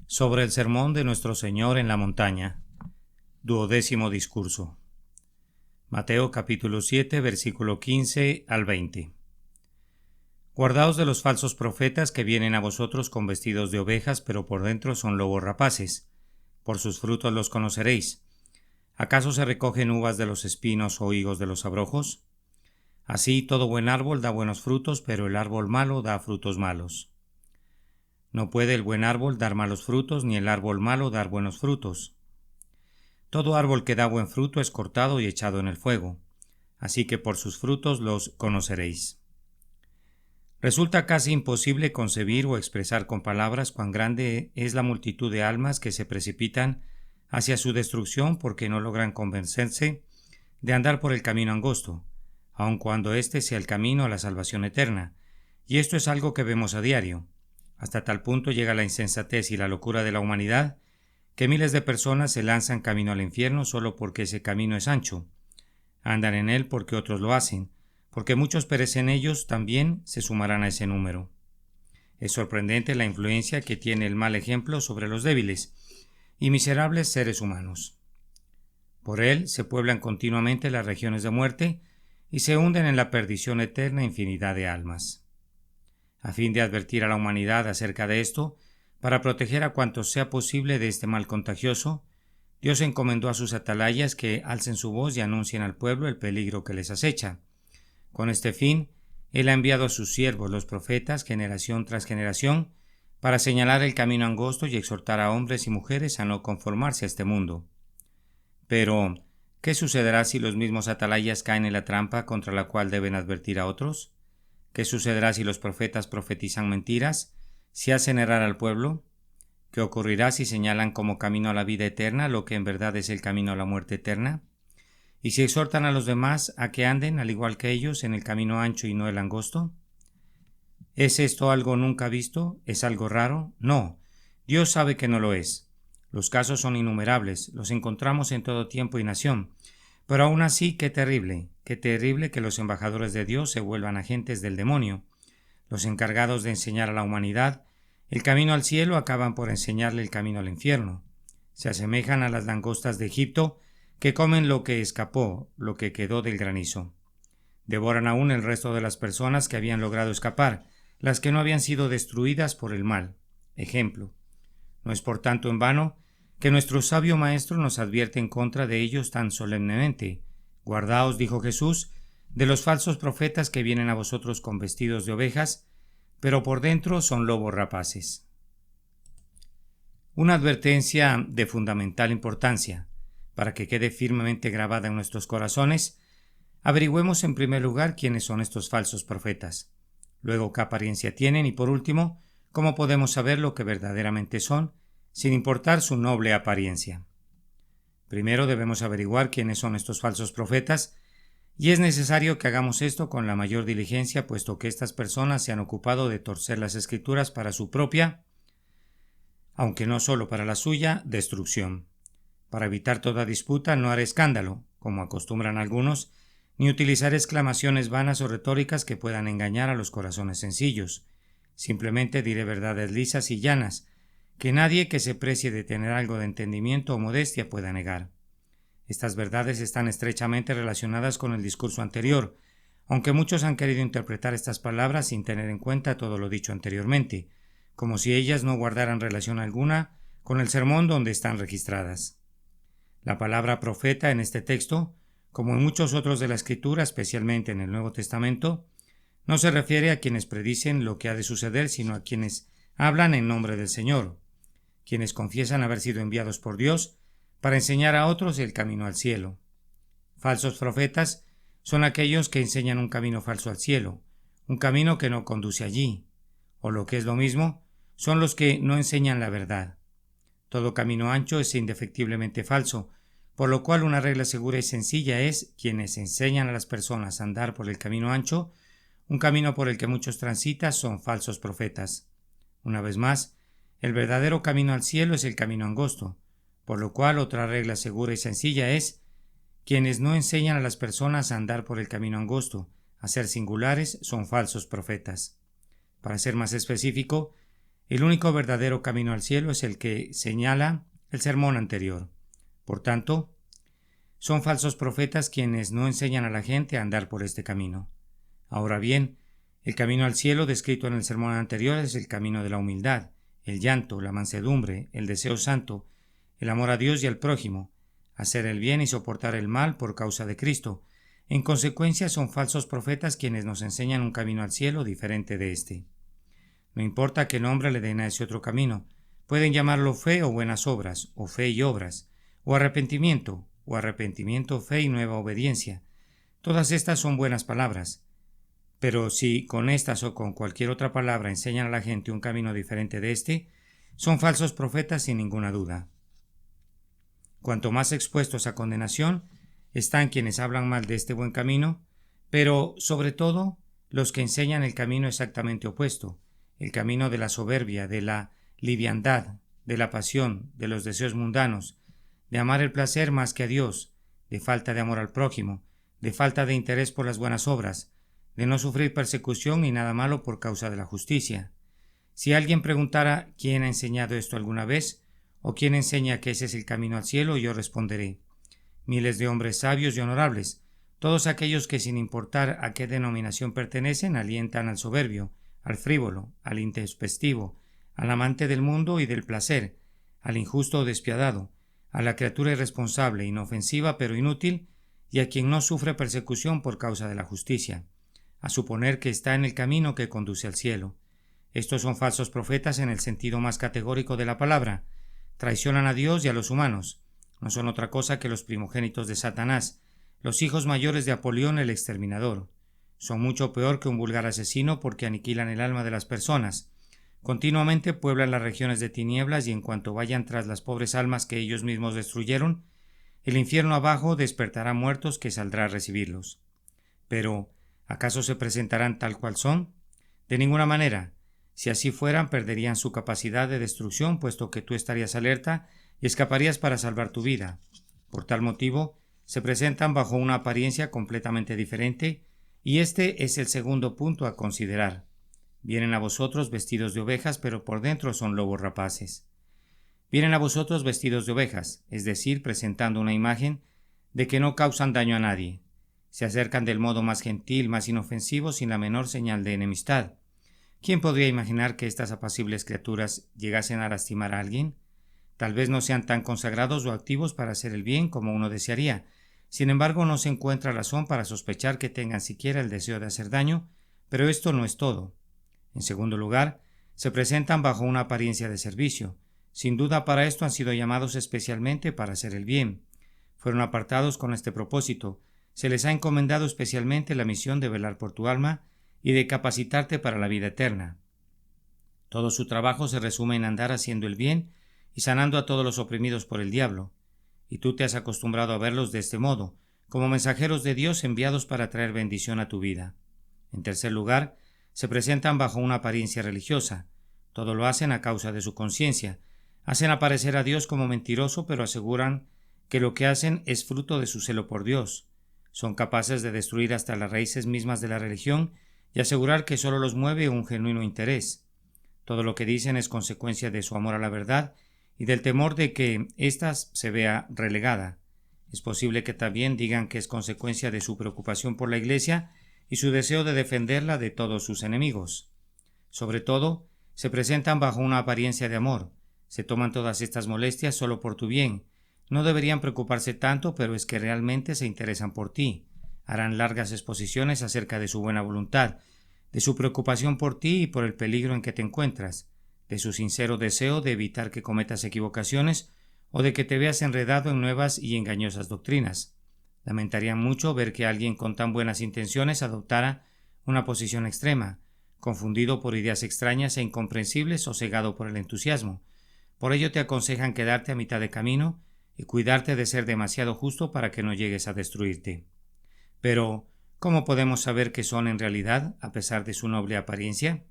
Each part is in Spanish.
Sobre el sermón de nuestro Señor en la montaña. 12º discurso. Mateo capítulo 7, versículo 15 al 20. Guardaos de los falsos profetas que vienen a vosotros con vestidos de ovejas, pero por dentro son lobos rapaces. Por sus frutos los conoceréis. ¿Acaso se recogen uvas de los espinos o higos de los abrojos? Así todo buen árbol da buenos frutos, pero el árbol malo da frutos malos. No puede el buen árbol dar malos frutos, ni el árbol malo dar buenos frutos. Todo árbol que da buen fruto es cortado y echado en el fuego. Así que por sus frutos los conoceréis. Resulta casi imposible concebir o expresar con palabras cuán grande es la multitud de almas que se precipitan hacia su destrucción porque no logran convencerse de andar por el camino angosto, aun cuando éste sea el camino a la salvación eterna, y esto es algo que vemos a diario. Hasta tal punto llega la insensatez y la locura de la humanidad que miles de personas se lanzan camino al infierno solo porque ese camino es ancho. Andan en él porque otros lo hacen, porque muchos perecen ellos también se sumarán a ese número. Es sorprendente la influencia que tiene el mal ejemplo sobre los débiles y miserables seres humanos. Por él se pueblan continuamente las regiones de muerte y se hunden en la perdición eterna infinidad de almas. A fin de advertir a la humanidad acerca de esto, para proteger a cuantos sea posible de este mal contagioso, Dios encomendó a sus atalayas que alcen su voz y anuncien al pueblo el peligro que les acecha. Con este fin, Él ha enviado a sus siervos, los profetas, generación tras generación, para señalar el camino angosto y exhortar a hombres y mujeres a no conformarse a este mundo. Pero, ¿qué sucederá si los mismos atalayas caen en la trampa contra la cual deben advertir a otros? ¿Qué sucederá si los profetas profetizan mentiras? ¿Si hacen errar al pueblo? ¿Qué ocurrirá si señalan como camino a la vida eterna lo que en verdad es el camino a la muerte eterna? ¿Y si exhortan a los demás a que anden, al igual que ellos, en el camino ancho y no el angosto? ¿Es esto algo nunca visto? ¿Es algo raro? No. Dios sabe que no lo es. Los casos son innumerables, los encontramos en todo tiempo y nación. Pero aún así, qué terrible que los embajadores de Dios se vuelvan agentes del demonio. Los encargados de enseñar a la humanidad el camino al cielo acaban por enseñarle el camino al infierno. Se asemejan a las langostas de Egipto que comen lo que escapó, lo que quedó del granizo. Devoran aún el resto de las personas que habían logrado escapar, las que no habían sido destruidas por el mal. Ejemplo. No es por tanto en vano que nuestro sabio maestro nos advierte en contra de ellos tan solemnemente. Guardaos, dijo Jesús, de los falsos profetas que vienen a vosotros con vestidos de ovejas, pero por dentro son lobos rapaces. Una advertencia de fundamental importancia. Para que quede firmemente grabada en nuestros corazones, averigüemos en primer lugar quiénes son estos falsos profetas, luego qué apariencia tienen y por último, cómo podemos saber lo que verdaderamente son, sin importar su noble apariencia. Primero debemos averiguar quiénes son estos falsos profetas, y es necesario que hagamos esto con la mayor diligencia, puesto que estas personas se han ocupado de torcer las Escrituras para su propia, aunque no solo para la suya, destrucción. Para evitar toda disputa no haré escándalo, como acostumbran algunos, ni utilizar exclamaciones vanas o retóricas que puedan engañar a los corazones sencillos. Simplemente diré verdades lisas y llanas, que nadie que se precie de tener algo de entendimiento o modestia pueda negar. Estas verdades están estrechamente relacionadas con el discurso anterior, aunque muchos han querido interpretar estas palabras sin tener en cuenta todo lo dicho anteriormente, como si ellas no guardaran relación alguna con el sermón donde están registradas. La palabra profeta en este texto, como en muchos otros de la Escritura, especialmente en el Nuevo Testamento, no se refiere a quienes predicen lo que ha de suceder, sino a quienes hablan en nombre del Señor, quienes confiesan haber sido enviados por Dios para enseñar a otros el camino al cielo. Falsos profetas son aquellos que enseñan un camino falso al cielo, un camino que no conduce allí, o lo que es lo mismo, son los que no enseñan la verdad. Todo camino ancho es indefectiblemente falso, por lo cual una regla segura y sencilla es: quienes enseñan a las personas a andar por el camino ancho, un camino por el que muchos transitan, son falsos profetas. Una vez más, el verdadero camino al cielo es el camino angosto, por lo cual otra regla segura y sencilla es: quienes no enseñan a las personas a andar por el camino angosto, a ser singulares, son falsos profetas. Para ser más específico, El único verdadero camino al cielo es el que señala el sermón anterior. Por tanto, son falsos profetas quienes no enseñan a la gente a andar por este camino. Ahora bien, el camino al cielo descrito en el sermón anterior es el camino de la humildad, el llanto, la mansedumbre, el deseo santo, el amor a Dios y al prójimo, hacer el bien y soportar el mal por causa de Cristo. En consecuencia, son falsos profetas quienes nos enseñan un camino al cielo diferente de este. No importa qué nombre le den a ese otro camino, pueden llamarlo fe o buenas obras, o fe y obras, o arrepentimiento, fe y nueva obediencia. Todas estas son buenas palabras. Pero si con estas o con cualquier otra palabra enseñan a la gente un camino diferente de este, son falsos profetas sin ninguna duda. Cuanto más expuestos a condenación están quienes hablan mal de este buen camino, pero sobre todo los que enseñan el camino exactamente opuesto, el camino de la soberbia, de la liviandad, de la pasión, de los deseos mundanos, de amar el placer más que a Dios, de falta de amor al prójimo, de falta de interés por las buenas obras, de no sufrir persecución y nada malo por causa de la justicia. Si alguien preguntara quién ha enseñado esto alguna vez, o quién enseña que ese es el camino al cielo, yo responderé: miles de hombres sabios y honorables, todos aquellos que sin importar a qué denominación pertenecen alientan al soberbio, al frívolo, al intempestivo, al amante del mundo y del placer, al injusto o despiadado, a la criatura irresponsable, inofensiva pero inútil, y a quien no sufre persecución por causa de la justicia, a suponer que está en el camino que conduce al cielo. Estos son falsos profetas en el sentido más categórico de la palabra. Traicionan a Dios y a los humanos. No son otra cosa que los primogénitos de Satanás, los hijos mayores de Apolión el exterminador. Son mucho peor que un vulgar asesino porque aniquilan el alma de las personas. Continuamente pueblan las regiones de tinieblas y en cuanto vayan tras las pobres almas que ellos mismos destruyeron, el infierno abajo despertará muertos que saldrá a recibirlos. Pero, ¿acaso se presentarán tal cual son? De ninguna manera. Si así fueran, perderían su capacidad de destrucción, puesto que tú estarías alerta y escaparías para salvar tu vida. Por tal motivo, se presentan bajo una apariencia completamente diferente, y este es el segundo punto a considerar. Vienen a vosotros vestidos de ovejas, pero por dentro son lobos rapaces. Vienen a vosotros vestidos de ovejas, es decir, presentando una imagen de que no causan daño a nadie. Se acercan del modo más gentil, más inofensivo, sin la menor señal de enemistad. ¿Quién podría imaginar que estas apacibles criaturas llegasen a lastimar a alguien? Tal vez no sean tan consagrados o activos para hacer el bien como uno desearía. Sin embargo, no se encuentra razón para sospechar que tengan siquiera el deseo de hacer daño, pero esto no es todo. En segundo lugar, se presentan bajo una apariencia de servicio. Sin duda para esto han sido llamados especialmente para hacer el bien. Fueron apartados con este propósito. Se les ha encomendado especialmente la misión de velar por tu alma y de capacitarte para la vida eterna. Todo su trabajo se resume en andar haciendo el bien y sanando a todos los oprimidos por el diablo, y tú te has acostumbrado a verlos de este modo, como mensajeros de Dios enviados para traer bendición a tu vida. En tercer lugar, se presentan bajo una apariencia religiosa. Todo lo hacen a causa de su conciencia. Hacen aparecer a Dios como mentiroso, pero aseguran que lo que hacen es fruto de su celo por Dios. Son capaces de destruir hasta las raíces mismas de la religión y asegurar que solo los mueve un genuino interés. Todo lo que dicen es consecuencia de su amor a la verdad y del temor de que ésta se vea relegada. Es posible que también digan que es consecuencia de su preocupación por la Iglesia y su deseo de defenderla de todos sus enemigos. Sobre todo, se presentan bajo una apariencia de amor. Se toman todas estas molestias solo por tu bien. No deberían preocuparse tanto, pero es que realmente se interesan por ti. Harán largas exposiciones acerca de su buena voluntad, de su preocupación por ti y por el peligro en que te encuentras, de su sincero deseo de evitar que cometas equivocaciones o de que te veas enredado en nuevas y engañosas doctrinas. Lamentarían mucho ver que alguien con tan buenas intenciones adoptara una posición extrema, confundido por ideas extrañas e incomprensibles o cegado por el entusiasmo. Por ello te aconsejan quedarte a mitad de camino y cuidarte de ser demasiado justo para que no llegues a destruirte. Pero, ¿cómo podemos saber qué son en realidad, a pesar de su noble apariencia?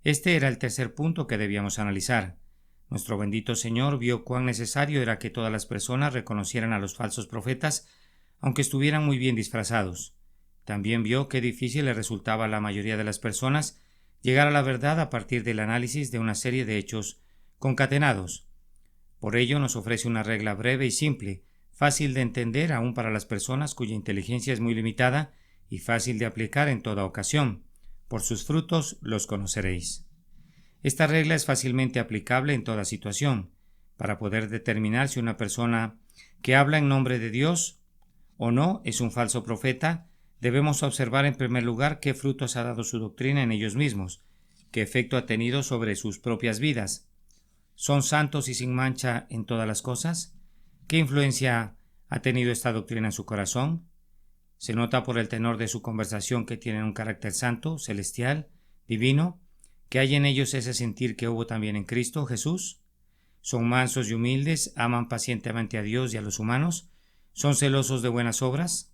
Este era el tercer punto que debíamos analizar. Nuestro bendito Señor vio cuán necesario era que todas las personas reconocieran a los falsos profetas, aunque estuvieran muy bien disfrazados. También vio qué difícil le resultaba a la mayoría de las personas llegar a la verdad a partir del análisis de una serie de hechos concatenados. Por ello nos ofrece una regla breve y simple, fácil de entender aún para las personas cuya inteligencia es muy limitada y fácil de aplicar en toda ocasión. Por sus frutos los conoceréis. Esta regla es fácilmente aplicable en toda situación, para poder determinar si una persona que habla en nombre de Dios o no es un falso profeta. Debemos observar en primer lugar qué frutos ha dado su doctrina en ellos mismos, qué efecto ha tenido sobre sus propias vidas. ¿Son santos y sin mancha en todas las cosas? ¿Qué influencia ha tenido esta doctrina en su corazón? Se nota por el tenor de su conversación que tienen un carácter santo, celestial, divino, que hay en ellos ese sentir que hubo también en Cristo Jesús. ¿Son mansos y humildes? ¿Aman pacientemente a Dios y a los humanos? ¿Son celosos de buenas obras?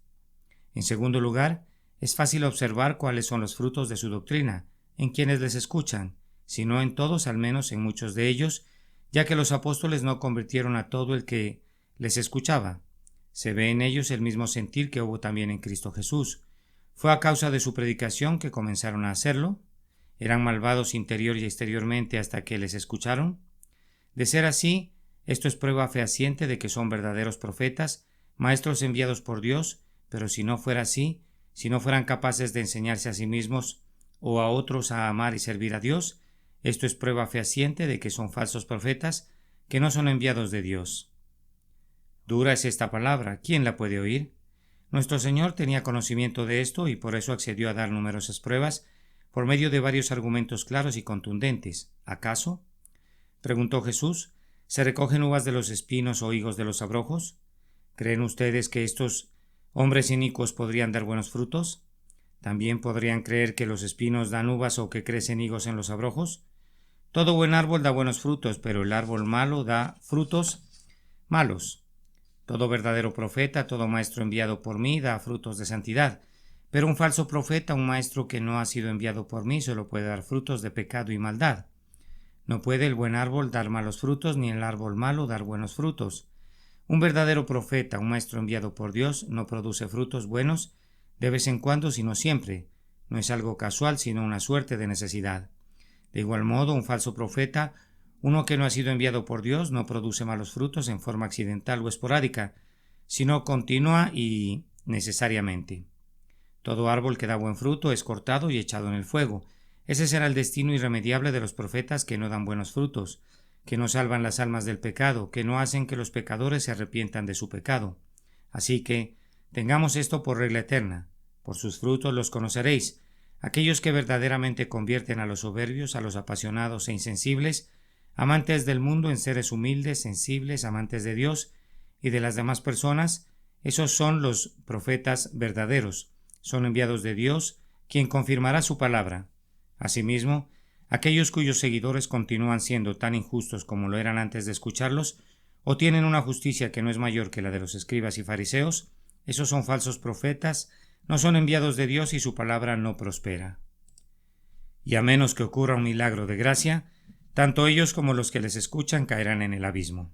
En segundo lugar, es fácil observar cuáles son los frutos de su doctrina, en quienes les escuchan, si no en todos, al menos en muchos de ellos, ya que los apóstoles no convirtieron a todo el que les escuchaba. Se ve en ellos el mismo sentir que hubo también en Cristo Jesús. ¿Fue a causa de su predicación que comenzaron a hacerlo? ¿Eran malvados interior y exteriormente hasta que les escucharon? De ser así, esto es prueba fehaciente de que son verdaderos profetas, maestros enviados por Dios, pero si no fuera así, si no fueran capaces de enseñarse a sí mismos o a otros a amar y servir a Dios, esto es prueba fehaciente de que son falsos profetas, que no son enviados de Dios. Dura es esta palabra, ¿quién la puede oír? Nuestro Señor tenía conocimiento de esto y por eso accedió a dar numerosas pruebas por medio de varios argumentos claros y contundentes. ¿Acaso? Preguntó Jesús, ¿se recogen uvas de los espinos o higos de los abrojos? ¿Creen ustedes que estos hombres inicuos podrían dar buenos frutos? ¿También podrían creer que los espinos dan uvas o que crecen higos en los abrojos? Todo buen árbol da buenos frutos, pero el árbol malo da frutos malos. Todo verdadero profeta, todo maestro enviado por mí da frutos de santidad, pero un falso profeta, un maestro que no ha sido enviado por mí, solo puede dar frutos de pecado y maldad. No puede el buen árbol dar malos frutos, ni el árbol malo dar buenos frutos. Un verdadero profeta, un maestro enviado por Dios, no produce frutos buenos de vez en cuando, sino siempre. No es algo casual, sino una suerte de necesidad. De igual modo, un falso profeta, uno que no ha sido enviado por Dios, no produce malos frutos en forma accidental o esporádica, sino continua y necesariamente. Todo árbol que da buen fruto es cortado y echado en el fuego. Ese será el destino irremediable de los profetas que no dan buenos frutos, que no salvan las almas del pecado, que no hacen que los pecadores se arrepientan de su pecado. Así que tengamos esto por regla eterna. Por sus frutos los conoceréis. Aquellos que verdaderamente convierten a los soberbios, a los apasionados e insensibles, amantes del mundo en seres humildes, sensibles, amantes de Dios y de las demás personas, esos son los profetas verdaderos. Son enviados de Dios, quien confirmará su palabra. Asimismo, aquellos cuyos seguidores continúan siendo tan injustos como lo eran antes de escucharlos, o tienen una justicia que no es mayor que la de los escribas y fariseos, esos son falsos profetas, no son enviados de Dios y su palabra no prospera. Y a menos que ocurra un milagro de gracia, tanto ellos como los que les escuchan caerán en el abismo.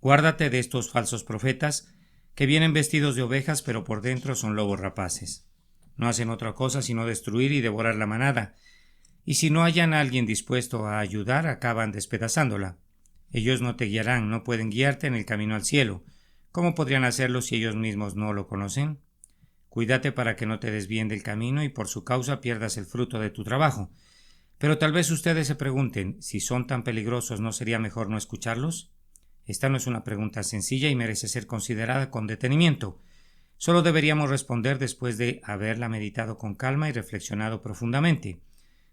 Guárdate de estos falsos profetas que vienen vestidos de ovejas pero por dentro son lobos rapaces. No hacen otra cosa sino destruir y devorar la manada, y si no hallan a alguien dispuesto a ayudar, acaban despedazándola. Ellos no te guiarán, no pueden guiarte en el camino al cielo. ¿Cómo podrían hacerlo si ellos mismos no lo conocen? Cuídate para que no te desvíen del camino y por su causa pierdas el fruto de tu trabajo. Pero tal vez ustedes se pregunten, si son tan peligrosos, ¿no sería mejor no escucharlos? Esta no es una pregunta sencilla y merece ser considerada con detenimiento. Solo deberíamos responder después de haberla meditado con calma y reflexionado profundamente.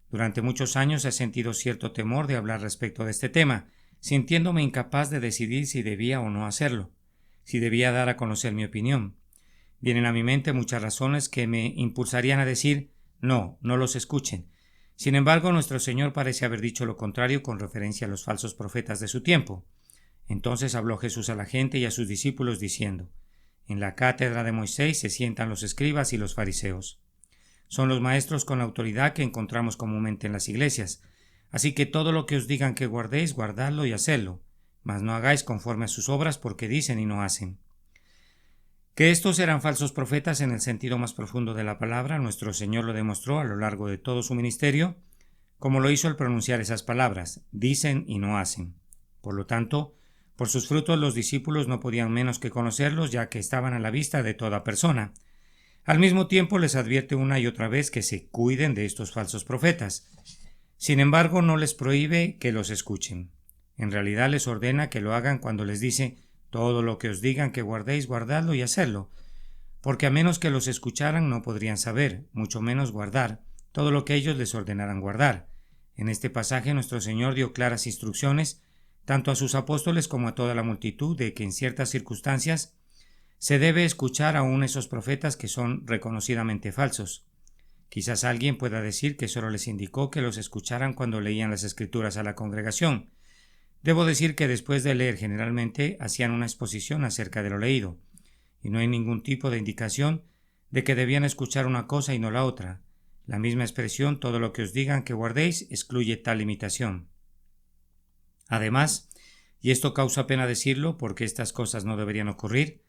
Durante muchos años he sentido cierto temor de hablar respecto de este tema, sintiéndome incapaz de decidir si debía o no hacerlo, si debía dar a conocer mi opinión. Vienen a mi mente muchas razones que me impulsarían a decir no los escuchen. Sin embargo, nuestro Señor parece haber dicho lo contrario con referencia a los falsos profetas de su tiempo. Entonces habló Jesús a la gente y a sus discípulos diciendo: en la cátedra de Moisés se sientan los escribas y los fariseos. Son los maestros con autoridad que encontramos comúnmente en las iglesias. Así que todo lo que os digan que guardéis, guardadlo y hacedlo, mas no hagáis conforme a sus obras porque dicen y no hacen. Que estos eran falsos profetas en el sentido más profundo de la palabra, nuestro Señor lo demostró a lo largo de todo su ministerio, como lo hizo al pronunciar esas palabras: dicen y no hacen. Por lo tanto, por sus frutos los discípulos no podían menos que conocerlos, ya que estaban a la vista de toda persona. Al mismo tiempo les advierte una y otra vez que se cuiden de estos falsos profetas. Sin embargo, no les prohíbe que los escuchen. En realidad les ordena que lo hagan cuando les dice: todo lo que os digan que guardéis, guardadlo y hacedlo, porque a menos que los escucharan no podrían saber, mucho menos guardar, todo lo que ellos les ordenaran guardar. En este pasaje nuestro Señor dio claras instrucciones, tanto a sus apóstoles como a toda la multitud, de que en ciertas circunstancias se debe escuchar aún esos profetas que son reconocidamente falsos. Quizás alguien pueda decir que solo les indicó que los escucharan cuando leían las Escrituras a la congregación. Debo decir que después de leer generalmente hacían una exposición acerca de lo leído, y no hay ningún tipo de indicación de que debían escuchar una cosa y no la otra. La misma expresión, todo lo que os digan que guardéis, excluye tal limitación. Además, y esto causa pena decirlo porque estas cosas no deberían ocurrir,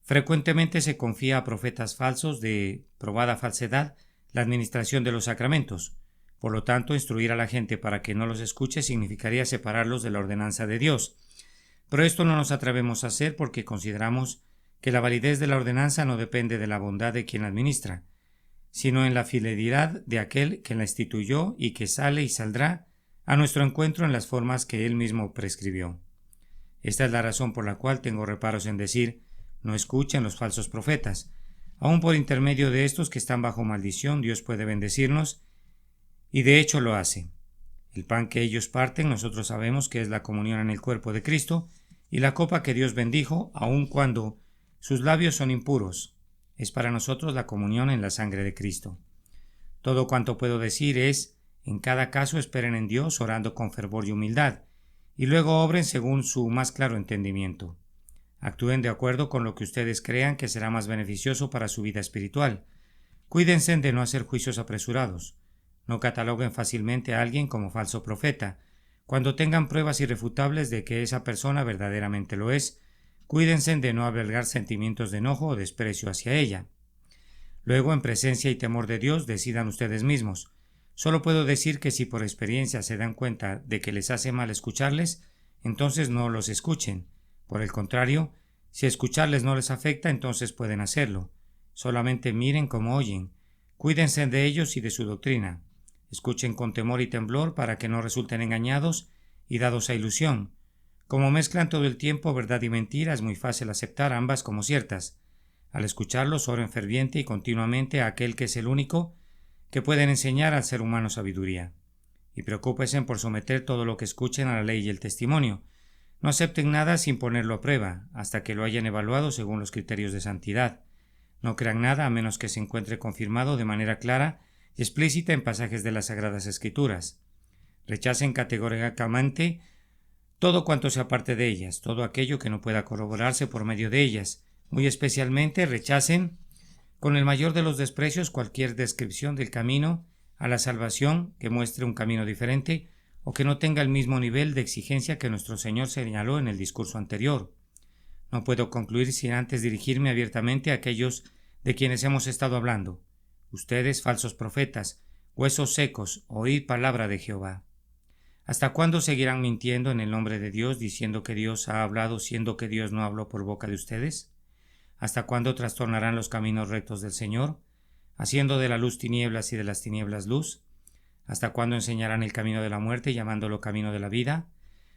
frecuentemente se confía a profetas falsos de probada falsedad la administración de los sacramentos. Por lo tanto, instruir a la gente para que no los escuche significaría separarlos de la ordenanza de Dios. Pero esto no nos atrevemos a hacer porque consideramos que la validez de la ordenanza no depende de la bondad de quien la administra, sino en la fidelidad de aquel que la instituyó y que sale y saldrá a nuestro encuentro en las formas que él mismo prescribió. Esta es la razón por la cual tengo reparos en decir: no escuchen los falsos profetas. Aun por intermedio de estos que están bajo maldición, Dios puede bendecirnos, y de hecho lo hace. El pan que ellos parten, nosotros sabemos que es la comunión en el cuerpo de Cristo, y la copa que Dios bendijo, aun cuando sus labios son impuros, es para nosotros la comunión en la sangre de Cristo. Todo cuanto puedo decir es: en cada caso esperen en Dios, orando con fervor y humildad, y luego obren según su más claro entendimiento. Actúen de acuerdo con lo que ustedes crean que será más beneficioso para su vida espiritual. Cuídense de no hacer juicios apresurados. No cataloguen fácilmente a alguien como falso profeta. Cuando tengan pruebas irrefutables de que esa persona verdaderamente lo es, cuídense de no albergar sentimientos de enojo o desprecio hacia ella. Luego, en presencia y temor de Dios, decidan ustedes mismos. Solo puedo decir que si por experiencia se dan cuenta de que les hace mal escucharles, entonces no los escuchen. Por el contrario, si escucharles no les afecta, entonces pueden hacerlo. Solamente miren como oyen. Cuídense de ellos y de su doctrina. Escuchen con temor y temblor para que no resulten engañados y dados a ilusión. Como mezclan todo el tiempo verdad y mentira, es muy fácil aceptar ambas como ciertas. Al escucharlos, oren ferviente y continuamente a aquel que es el único que pueden enseñar al ser humano sabiduría. Y preocúpense por someter todo lo que escuchen a la ley y el testimonio. No acepten nada sin ponerlo a prueba, hasta que lo hayan evaluado según los criterios de santidad. No crean nada a menos que se encuentre confirmado de manera clara y explícita en pasajes de las Sagradas Escrituras. Rechacen categóricamente todo cuanto se aparte de ellas, todo aquello que no pueda corroborarse por medio de ellas. Muy especialmente rechacen con el mayor de los desprecios cualquier descripción del camino a la salvación que muestre un camino diferente o que no tenga el mismo nivel de exigencia que nuestro Señor señaló en el discurso anterior. No puedo concluir sin antes dirigirme abiertamente a aquellos de quienes hemos estado hablando. Ustedes, falsos profetas, huesos secos, oíd palabra de Jehová. ¿Hasta cuándo seguirán mintiendo en el nombre de Dios, diciendo que Dios ha hablado, siendo que Dios no habló por boca de ustedes? ¿Hasta cuándo trastornarán los caminos rectos del Señor, haciendo de la luz tinieblas y de las tinieblas luz? ¿Hasta cuándo enseñarán el camino de la muerte, llamándolo camino de la vida?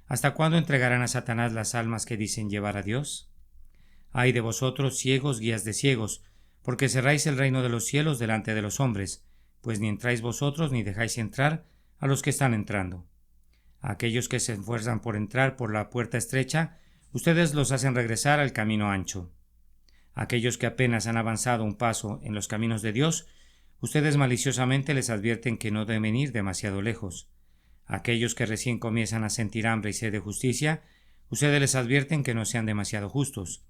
¿Hasta cuándo entregarán a Satanás las almas que dicen llevar a Dios? Ay de vosotros, ciegos, guías de ciegos, porque cerráis el reino de los cielos delante de los hombres, pues ni entráis vosotros ni dejáis entrar a los que están entrando. A aquellos que se esfuerzan por entrar por la puerta estrecha, ustedes los hacen regresar al camino ancho. A aquellos que apenas han avanzado un paso en los caminos de Dios, ustedes maliciosamente les advierten que no deben ir demasiado lejos. A aquellos que recién comienzan a sentir hambre y sed de justicia, ustedes les advierten que no sean demasiado justos.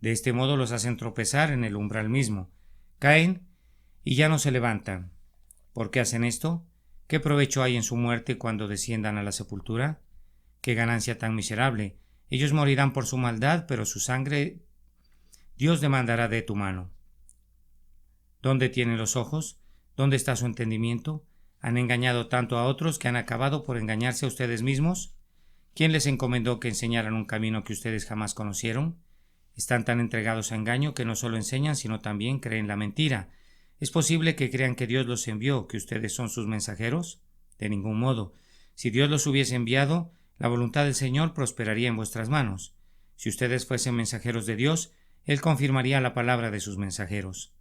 De este modo los hacen tropezar en el umbral mismo. Caen y ya no se levantan. ¿Por qué hacen esto? ¿Qué provecho hay en su muerte cuando desciendan a la sepultura? ¡Qué ganancia tan miserable! Ellos morirán por su maldad, pero su sangre Dios demandará de tu mano. ¿Dónde tienen los ojos? ¿Dónde está su entendimiento? ¿Han engañado tanto a otros que han acabado por engañarse a ustedes mismos? ¿Quién les encomendó que enseñaran un camino que ustedes jamás conocieron? Están tan entregados a engaño que no solo enseñan, sino también creen la mentira. ¿Es posible que crean que Dios los envió, que ustedes son sus mensajeros? De ningún modo. Si Dios los hubiese enviado, la voluntad del Señor prosperaría en vuestras manos. Si ustedes fuesen mensajeros de Dios, Él confirmaría la palabra de sus mensajeros.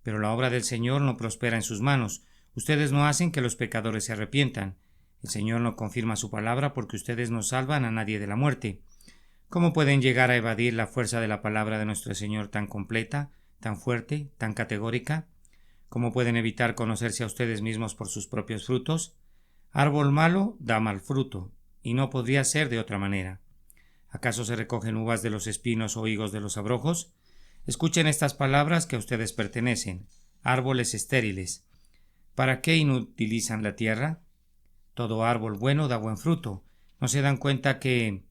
Pero la obra del Señor no prospera en sus manos. Ustedes no hacen que los pecadores se arrepientan. El Señor no confirma su palabra porque ustedes no salvan a nadie de la muerte. ¿Cómo pueden llegar a evadir la fuerza de la palabra de nuestro Señor tan completa, tan fuerte, tan categórica? ¿Cómo pueden evitar conocerse a ustedes mismos por sus propios frutos? Árbol malo da mal fruto, y no podría ser de otra manera. ¿Acaso se recogen uvas de los espinos o higos de los abrojos? Escuchen estas palabras que a ustedes pertenecen, árboles estériles. ¿Para qué inutilizan la tierra? Todo árbol bueno da buen fruto. ¿No se dan cuenta que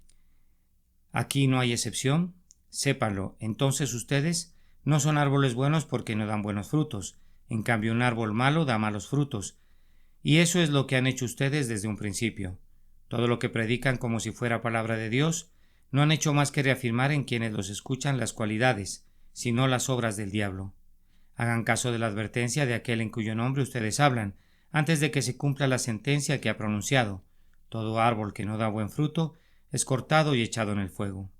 aquí no hay excepción? Sépanlo, entonces ustedes no son árboles buenos porque no dan buenos frutos. En cambio, un árbol malo da malos frutos. Y eso es lo que han hecho ustedes desde un principio. Todo lo que predican como si fuera palabra de Dios, no han hecho más que reafirmar en quienes los escuchan las cualidades, sino las obras del diablo. Hagan caso de la advertencia de aquel en cuyo nombre ustedes hablan, antes de que se cumpla la sentencia que ha pronunciado. Todo árbol que no da buen fruto es cortado y echado en el fuego.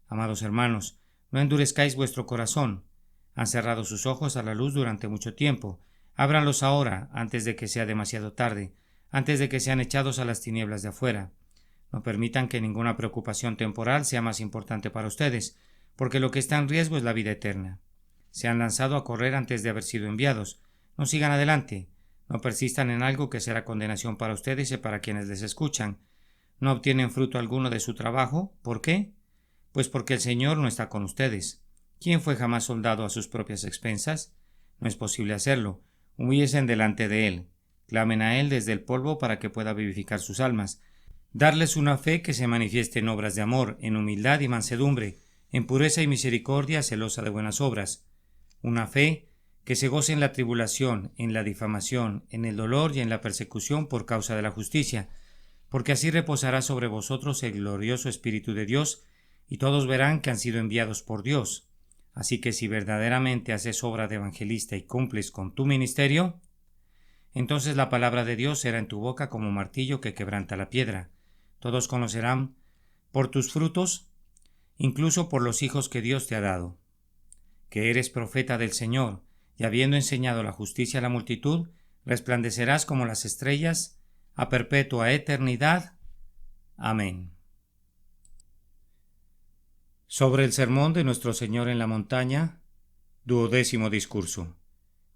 Amados hermanos, no endurezcáis vuestro corazón. Han cerrado sus ojos a la luz durante mucho tiempo. Ábranlos ahora, antes de que sea demasiado tarde, antes de que sean echados a las tinieblas de afuera. No permitan que ninguna preocupación temporal sea más importante para ustedes, porque lo que está en riesgo es la vida eterna. Se han lanzado a correr antes de haber sido enviados. No sigan adelante. No persistan en algo que será condenación para ustedes y para quienes les escuchan. No obtienen fruto alguno de su trabajo. ¿Por qué? Pues porque el Señor no está con ustedes. ¿Quién fue jamás soldado a sus propias expensas? No es posible hacerlo. Humíllense delante de Él. Clamen a Él desde el polvo para que pueda vivificar sus almas. Darles una fe que se manifieste en obras de amor, en humildad y mansedumbre, en pureza y misericordia, celosa de buenas obras. Una fe que se goce en la tribulación, en la difamación, en el dolor y en la persecución por causa de la justicia, porque así reposará sobre vosotros el glorioso Espíritu de Dios, y todos verán que han sido enviados por Dios. Así que si verdaderamente haces obra de evangelista y cumples con tu ministerio, entonces la palabra de Dios será en tu boca como martillo que quebranta la piedra. Todos conocerán por tus frutos, incluso por los hijos que Dios te ha dado, que eres profeta del Señor, y habiendo enseñado la justicia a la multitud, resplandecerás como las estrellas a perpetua eternidad. Amén. Sobre el sermón de nuestro Señor en la montaña, 12º discurso.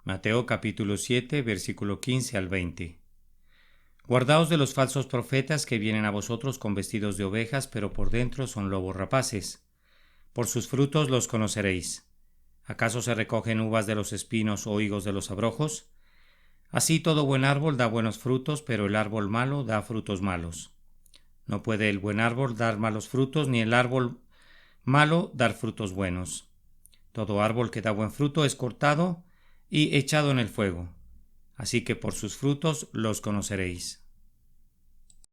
Mateo capítulo 7, versículo 15 al 20. Guardaos de los falsos profetas que vienen a vosotros con vestidos de ovejas, pero por dentro son lobos rapaces. Por sus frutos los conoceréis. ¿Acaso se recogen uvas de los espinos o higos de los abrojos? Así todo buen árbol da buenos frutos, pero el árbol malo da frutos malos. No puede el buen árbol dar malos frutos, ni el árbol malo dar frutos buenos. Todo árbol que da buen fruto es cortado y echado en el fuego. Así que por sus frutos los conoceréis.